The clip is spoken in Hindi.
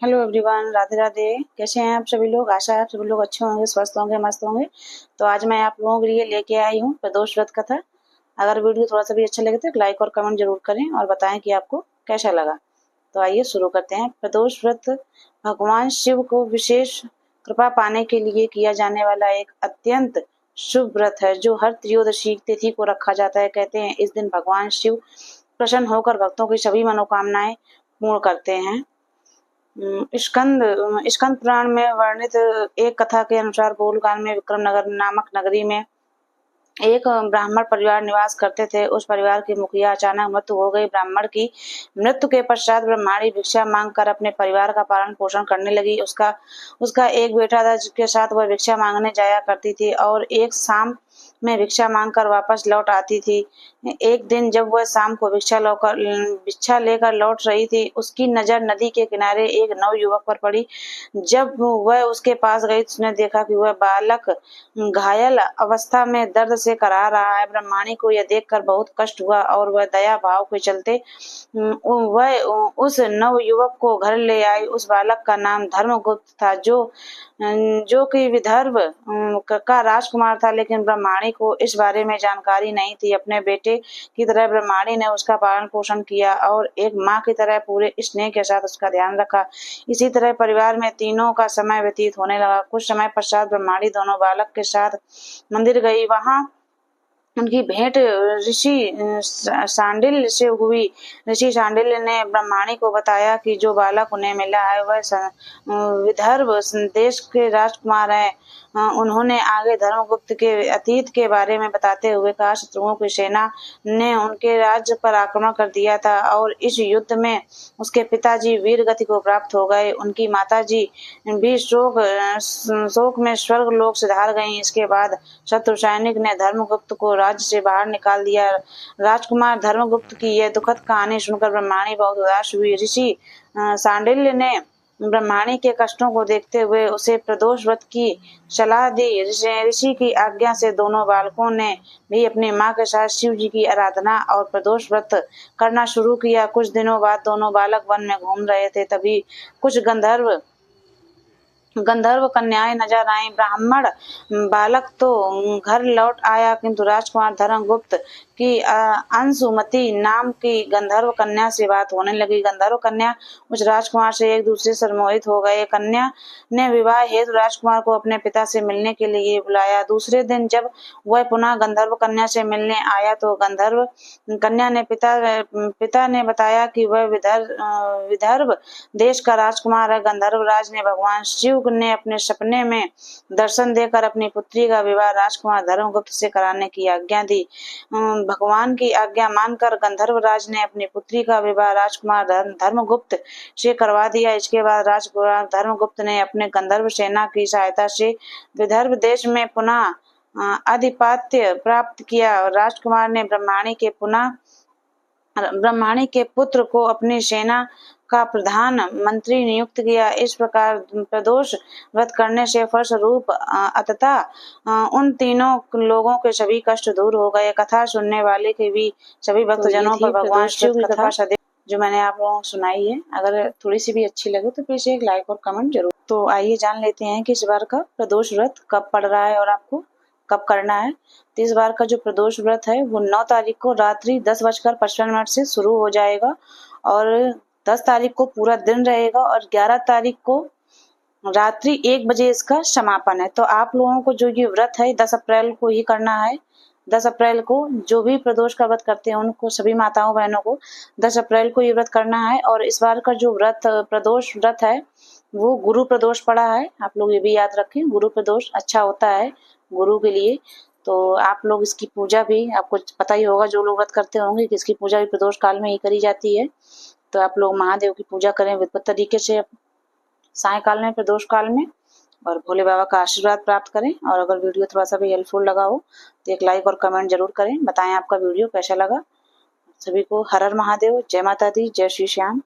Hello everyone, Radhe Radhe. कैसे हैं आप सभी लोग? आशा है आप सभी लोग अच्छे होंगे, स्वस्थ होंगे, मस्त होंगे। तो आज मैं आप लोगों के लिए लेके आई हूँ प्रदोष व्रत कथा। अगर वीडियो थोड़ा सा भी अच्छा लगे तो एक लाइक और कमेंट जरूर करें और बताएं कि आपको कैसा लगा। तो आइए शुरू करते हैं। प्रदोष व्रत भगवान शिव को विशेष कृपा पाने के लिए किया जाने वाला एक अत्यंत शुभ व्रत है, जो हर त्रयोदशी तिथि को रखा जाता है। कहते हैं इस दिन भगवान शिव प्रसन्न होकर भक्तों की सभी मनोकामनाएं पूर्ण करते हैं। स्कंद स्कंद पुराण में वर्णित एक कथा के अनुसार गोलकाल में विक्रम नगर नामक नगरी में एक ब्राह्मण परिवार निवास करते थे। उस परिवार की मुखिया अचानक मृत्यु हो गई। ब्राह्मण की मृत्यु के पश्चात ब्रह्माणी भिक्षा मांगकर अपने परिवार का पालन पोषण करने लगी। उसका उसका एक बेटा था जिसके साथ वह भिक्षा मांगने जाया करती थी और एक शाम में भिक्षा मांगकर वापस लौट आती थी। एक दिन जब वह शाम को भिक्षा लेकर लौट रही थी, उसकी नजर नदी के किनारे एक नवयुवक पर पड़ी। जब वह उसके पास गई तो उसने देखा कि वह बालक घायल अवस्था में दर्द से कराह रहा है। ब्रह्माणी को यह देखकर बहुत कष्ट हुआ और वह दया भाव के चलते वह उस नवयुवक को घर ले आई। उस बालक का नाम धर्मगुप्त था, जो कि विदर्भ का राजकुमार था, लेकिन ब्रह्माणी को इस बारे में जानकारी नहीं थी। अपने बेटे की तरह ब्रह्माणी ने उसका पालन पोषण किया और एक माँ की तरह पूरे स्नेह के साथ उसका ध्यान रखा। इसी तरह परिवार में तीनों का समय व्यतीत होने लगा। कुछ समय पश्चात ब्रह्माणी दोनों बालक के साथ मंदिर गई। वहां उनकी भेंट ऋषि शांडिल्य से हुई। ऋषि शांडिल्य ने ब्रह्माणी को बताया कि जो बालक उन्हें मिला है वह विदर्भ देश के राजकुमार है। उन्होंने आगे धर्मगुप्त के अतीत के बारे में बताते हुए कहा, शत्रुओं की सेना ने उनके राज्य पर आक्रमण कर दिया था और इस युद्ध में उसके पिताजी वीर गति को प्राप्त हो गए। उनकी माताजी भी शोक में स्वर्ग लोक सिधार गईं। इसके बाद शत्रु सैनिक ने धर्मगुप्त को राज्य से बाहर निकाल दिया। राजकुमार धर्मगुप्त की यह दुखद कहानी सुनकर ब्रह्माणी बहुत उदास हुई। ऋषि शांडिल्य ने ब्रह्माणी के कष्टों को देखते हुए उसे प्रदोष व्रत की सलाह दी। ऋषि की आज्ञा से दोनों बालकों ने भी अपनी माँ के साथ शिव जी की आराधना और प्रदोष व्रत करना शुरू किया। कुछ दिनों बाद दोनों बालक वन में घूम रहे थे, तभी कुछ गंधर्व कन्याएं नजर आईं। ब्राह्मण बालक तो घर लौट आया, किंतु राजकुमार धर्मगुप्त की अंशुमति नाम की गंधर्व कन्या से बात होने लगी। गंधर्व कन्या उस राजकुमार से एक दूसरे से मोहित हो गए। कन्या ने विवाह हेतु राजकुमार को अपने पिता से मिलने के लिए बुलाया। दूसरे दिन जब वह पुनः गंधर्व कन्या से मिलने आया तो गंधर्व कन्या ने पिता ने बताया कि वह विदर्भ देश का राजकुमार है। गंधर्व राज ने भगवान शिव ने अपने सपने में दर्शन देकर अपनी पुत्री का विवाह राजकुमार धर्मगुप्त से कराने की आज्ञा दी। भगवान की आज्ञा मानकर गंधर्व राज ने अपनी पुत्री का विवाह राजकुमार धर्मगुप्त से करवा दिया। इसके बाद राजकुमार धर्मगुप्त ने अपने गंधर्व सेना की सहायता से विदर्भ देश में पुनः आधिपत्य प्राप्त किया। राजकुमार ने ब्रह्माणी के पुत्र को अपनी सेना का प्रधान मंत्री नियुक्त किया। इस प्रकार प्रदोष व्रत करने से फलस्वरूप अंततः उन तीनों लोगों के सभी कष्ट दूर हो गए। कथा सुनने वाले के भी सभी भक्तजनों पर भगवान शिव की कृपा सदैव जो मैंने आप लोगों को सुनाई है। अगर थोड़ी सी भी अच्छी लगे तो प्लीज एक लाइक और कमेंट जरूर। तो आइए जान लेते हैं कि इस बार का प्रदोष व्रत कब पड़ रहा है और आपको कब करना है। तो इस बार का जो प्रदोष व्रत है वो 9 तारीख को रात्रि 10:55 से शुरू हो जाएगा और 10 तारीख को पूरा दिन रहेगा और 11 तारीख को रात्रि 1 बजे इसका समापन है। तो आप लोगों को जो ये व्रत है 10 अप्रैल को ही करना है। 10 अप्रैल को जो भी प्रदोष का व्रत करते हैं उनको सभी माताओं बहनों को 10 अप्रैल को ये व्रत करना है। और इस बार का जो प्रदोष व्रत है वो गुरु प्रदोष पड़ा है। आप लोग ये भी याद रखें, गुरु प्रदोष अच्छा होता है गुरु के लिए। तो आप लोग इसकी पूजा भी, आपको पता ही होगा जो लोग व्रत करते होंगे कि इसकी पूजा भी प्रदोष काल में ही करी जाती है। तो आप लोग महादेव की पूजा करें विधिवत तरीके से सायकाल में, प्रदोष काल में, और भोले बाबा का आशीर्वाद प्राप्त करें। और अगर वीडियो थोड़ा सा भी हेल्पफुल लगा हो तो एक लाइक और कमेंट जरूर करें। बताएं आपका वीडियो कैसा लगा। सभी को हर हर महादेव, जय माता दी, जय श्री श्याम।